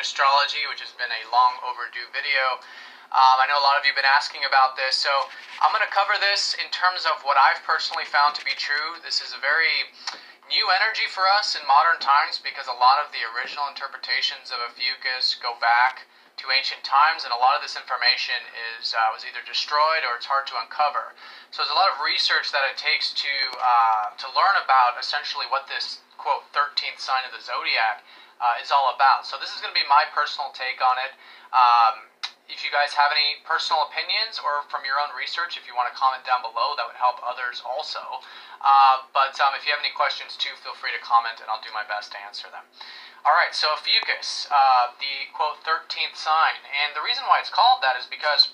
astrology, which has been a long overdue video. I know a lot of you have been asking about this, so I'm going to cover this in terms of what I've personally found to be true. This is a very new energy for us in modern times because a lot of the original interpretations of Ophiuchus go back to ancient times, and a lot of this information was either destroyed or it's hard to uncover. So there's a lot of research that it takes to learn about essentially what this quote 13th sign of the Zodiac is all about. So this is going to be my personal take on it. If you guys have any personal opinions or from your own research, if you want to comment down below, that would help others also. But if you have any questions too, feel free to comment and I'll do my best to answer them. Alright, so Ophiuchus, the quote 13th sign, and the reason why it's called that is because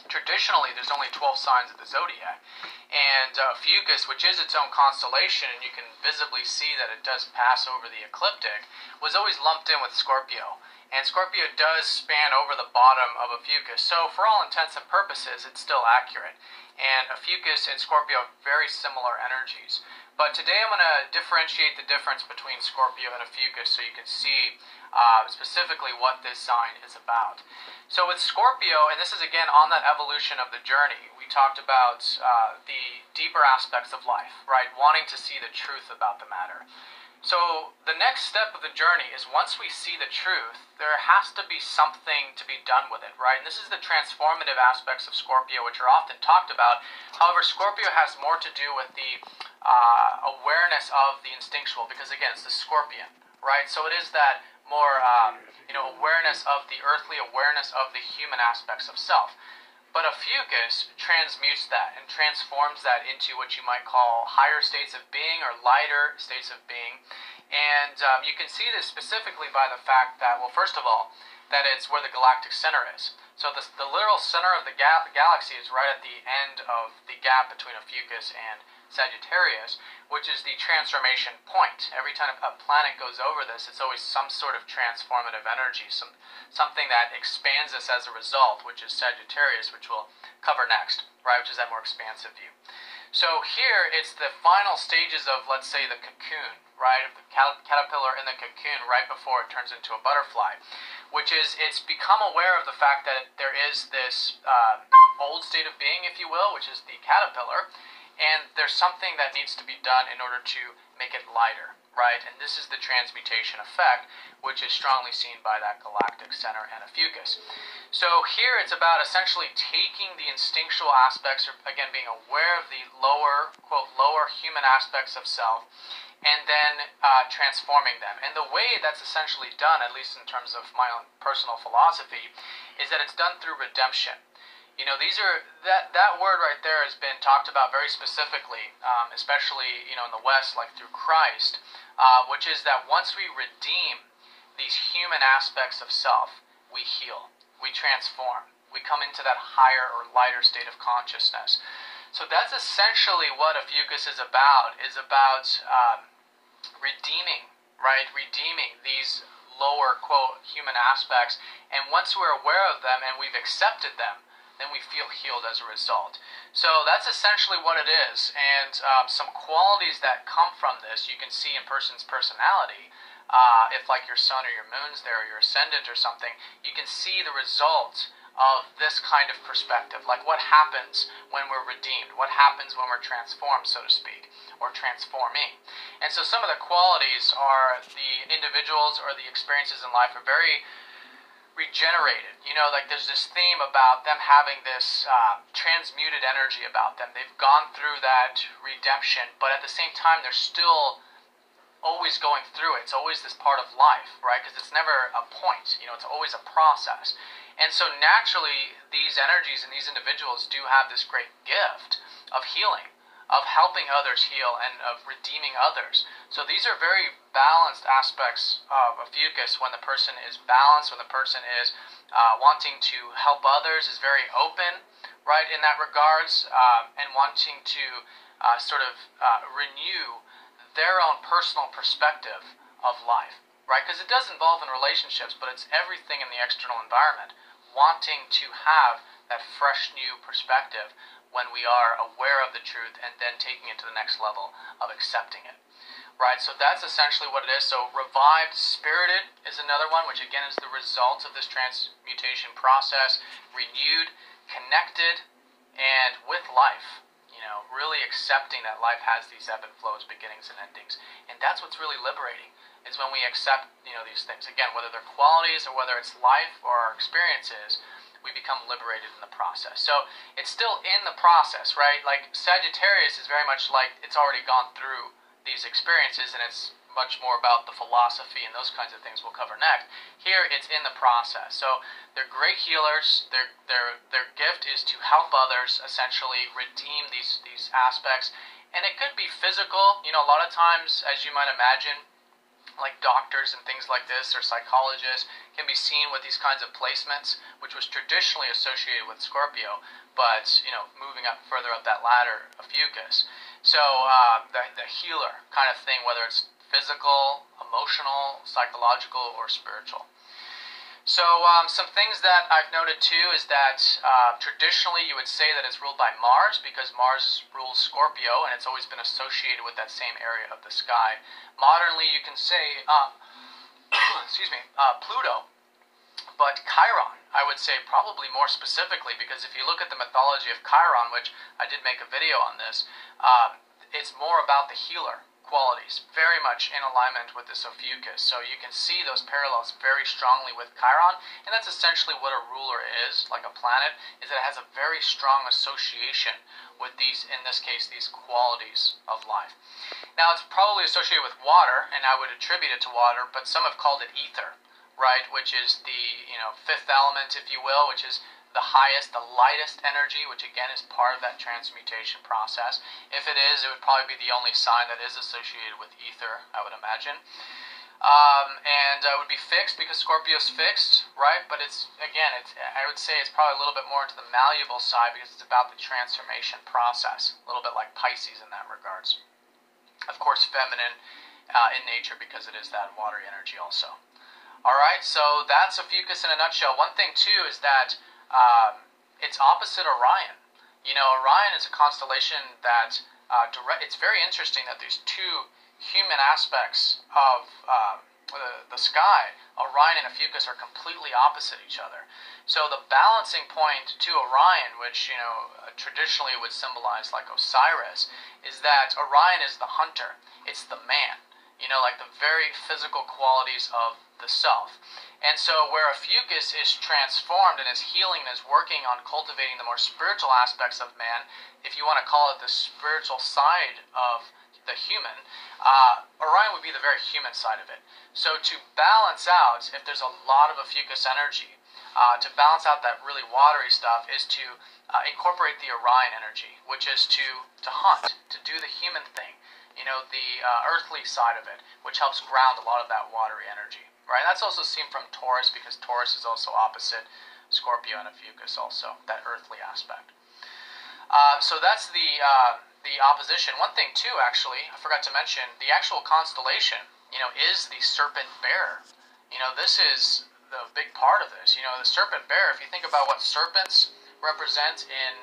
traditionally there's only 12 signs of the Zodiac, and Ophiuchus, which is its own constellation, and you can visibly see that it does pass over the ecliptic, was always lumped in with Scorpio, and Scorpio does span over the bottom of Ophiuchus, so for all intents and purposes it's still accurate, and Ophiuchus and Scorpio have very similar energies. But today I'm going to differentiate the difference between Scorpio and Ophiuchus so you can see specifically what this sign is about. So with Scorpio, and this is again on that evolution of the journey, we talked about the deeper aspects of life, right? Wanting to see the truth about the matter. So the next step of the journey is once we see the truth, there has to be something to be done with it, right? And this is the transformative aspects of Scorpio, which are often talked about. However, Scorpio has more to do with the awareness of the instinctual, because again, it's the scorpion, right? So it is that more, awareness of the earthly, awareness of the human aspects of self. But Ophiuchus transmutes that and transforms that into what you might call higher states of being or lighter states of being. And you can see this specifically by the fact that, well, first of all, that it's where the galactic center is. So the literal center of the galaxy is right at the end of the gap between Ophiuchus and Sagittarius, which is the transformation point. Every time a planet goes over this, it's always some sort of transformative energy, something that expands us as a result, which is Sagittarius, which we'll cover next, right, which is that more expansive view. So here, it's the final stages of, let's say, the cocoon, right, of the caterpillar in the cocoon right before it turns into a butterfly, which is, it's become aware of the fact that there is this old state of being, if you will, which is the caterpillar, and there's something that needs to be done in order to make it lighter, right? And this is the transmutation effect, which is strongly seen by that galactic center and Ophiuchus. So here it's about essentially taking the instinctual aspects, or again being aware of the lower, quote, lower human aspects of self, and then transforming them. And the way that's essentially done, at least in terms of my own personal philosophy, is that it's done through redemption. You know, that word right there has been talked about very specifically, especially, in the West, like through Christ, which is that once we redeem these human aspects of self, we heal, we transform, we come into that higher or lighter state of consciousness. So that's essentially what Ophiuchus is about redeeming, right? Redeeming these lower, quote, human aspects, and once we're aware of them and we've accepted them, then we feel healed as a result. So that's essentially what it is, and some qualities that come from this you can see in person's personality. If like your sun or your moon's there, or your ascendant or something, you can see the result of this kind of perspective, like what happens when we're redeemed, what happens when we're transformed, so to speak, or transforming. And so some of the qualities are the individuals or the experiences in life are very regenerated. Like there's this theme about them having this transmuted energy about them. They've gone through that redemption, but at the same time they're still always going through it. It's always this part of life, right? Because it's never a point, it's always a process. And so naturally these energies and these individuals do have this great gift of healing, of helping others heal, and of redeeming others. So these are very balanced aspects of Ophiuchus. When the person is balanced, when the person is wanting to help others, is very open, right, in that regards, and wanting to renew their own personal perspective of life, right? Because it does involve in relationships, but it's everything in the external environment, wanting to have that fresh new perspective when we are aware of the truth and then taking it to the next level of accepting it. right? So that's essentially what it is. So revived, spirited is another one, which again is the result of this transmutation process. Renewed, connected, and with life. You know, really accepting that life has these ebb and flows, beginnings and endings. And that's what's really liberating, is when we accept, you know, these things. Again, whether they're qualities or whether it's life or our experiences, we become liberated in the process. So it's still in the process, right? Like Sagittarius is very much like it's already gone through these experiences, and it's much more about the philosophy and those kinds of things we'll cover next. Here, it's in the process. So they're great healers. Their gift is to help others essentially redeem these aspects. And it could be physical. You know, a lot of times, as you might imagine, like doctors and things like this, or psychologists, can be seen with these kinds of placements, which was traditionally associated with Scorpio, but, you know, moving up further up that ladder, Ophiuchus. So the healer kind of thing, whether it's physical, emotional, psychological, or spiritual. So some things that I've noted too is that traditionally you would say that it's ruled by Mars, because Mars rules Scorpio and it's always been associated with that same area of the sky. Modernly you can say, excuse me, Pluto, but Chiron, I would say probably more specifically, because if you look at the mythology of Chiron, which I did make a video on this, it's more about the healer qualities, very much in alignment with this Ophiuchus. So you can see those parallels very strongly with Chiron, and that's essentially what a ruler is, like a planet, is that it has a very strong association with these, in this case, these qualities of life. Now, it's probably associated with water, and I would attribute it to water, but some have called it ether, right, which is the, you know, fifth element, if you will, which is the highest, the lightest energy, which again is part of that transmutation process. If it is, it would probably be the only sign that is associated with ether, I would imagine. And it would be fixed, because Scorpio's fixed, right? But it's, again, I would say it's probably a little bit more into the malleable side, because it's about the transformation process, a little bit like Pisces in that regards. Of course, feminine in nature, because it is that watery energy also. Alright, so that's Ophiuchus in a nutshell. One thing too is that it's opposite Orion. You know, Orion is a constellation that it's very interesting that these two human aspects of the sky, Orion and Ophiuchus, are completely opposite each other. So the balancing point to Orion, which, you know, traditionally would symbolize like Osiris, is that Orion is the hunter. It's the man. You know, like the very physical qualities of the self. And so where Ophiuchus is transformed and is healing and is working on cultivating the more spiritual aspects of man, if you want to call it the spiritual side of the human, Orion would be the very human side of it. So to balance out, if there's a lot of Ophiuchus energy, to balance out that really watery stuff is to incorporate the Orion energy, which is to hunt, to do the human thing. You know, the earthly side of it, which helps ground a lot of that watery energy, right? That's also seen from Taurus, because Taurus is also opposite Scorpio and Ophiuchus also, that earthly aspect. So that's the opposition. One thing too, actually, I forgot to mention, the actual constellation, you know, is the serpent bearer. You know, this is the big part of this. You know, the serpent bearer, if you think about what serpents represent in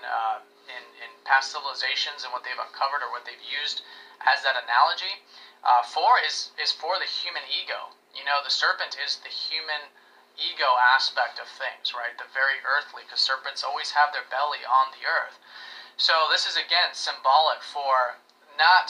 past civilizations and what they've uncovered or what they've used as that analogy, is for the human ego. You know, the serpent is the human ego aspect of things, right? The very earthly, because serpents always have their belly on the earth. So this is again symbolic for not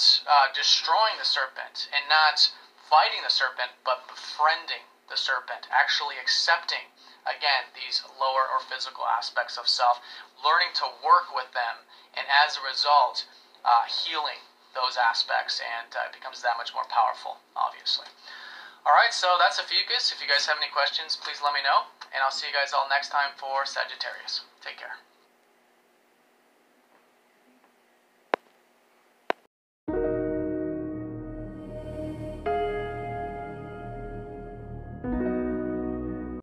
destroying the serpent and not fighting the serpent, but befriending the serpent, actually accepting, again, these lower or physical aspects of self, learning to work with them, and as a result, healing those aspects, and it becomes that much more powerful, obviously. Alright, so that's Ophiuchus. If you guys have any questions, please let me know, and I'll see you guys all next time for Sagittarius. Take care.